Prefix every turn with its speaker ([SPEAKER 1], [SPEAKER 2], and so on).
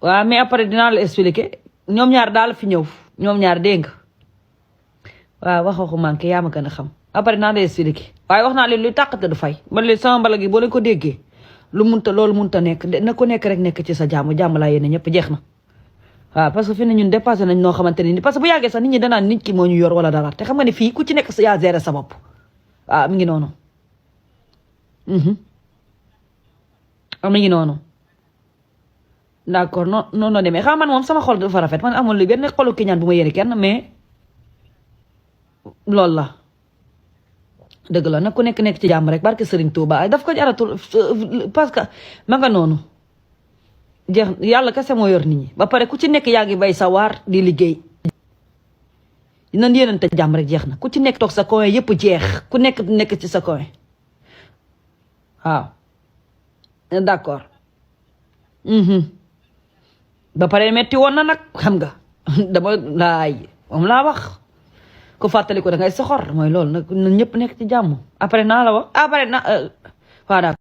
[SPEAKER 1] waaw mais après dinaa la expliquer ñoom ñaar daal fi ñëw ñoom ñaar dégg nga waaw waxu manqué yaa ma gën a xam après dinaa la expliquer waaye wax naa leen luy tàqate du fay man leen sama mbala gi boo leen ko déggee loolu munta nekk na ko nekk rek nekk ci sa jàmm laa yéene ñëpp jeex na waaw parce que fi ne ñun dépassé nañ noo xamante ne ni parce que bu yàggee sax nit ñi danaan nit ki moo ñu yor wala dara te xam nga ne fii ku ci nekk yaa géré sa bopp waaw mi ngi noonu mi ngi noonu d'accord noonu la demee xam man moom sama xol dafa rafet man amul li benn xolu ki ñaan bu ma yéene kenn mais loolu la dëgg la nag ku nekk ci jàmm rek barke Serigne Touba daf ko jaratul parce que ma nga noonu jeex yàlla kese moo yor nit ñi ba pare ku ci nekk yaa ngi bay sa waar di liggéey nan yéenante jàmm rek jeex na ku ci nekk toog sa coin yëpp jeex ku nekk ci sa coin waaw d'accord ba pare metti woon na nag xam nga dama laay moom laa wax ku fàttali ko da ngay soxor mooy loolu nag ñëpp nekk ci jàmm après naa la wax après na voilà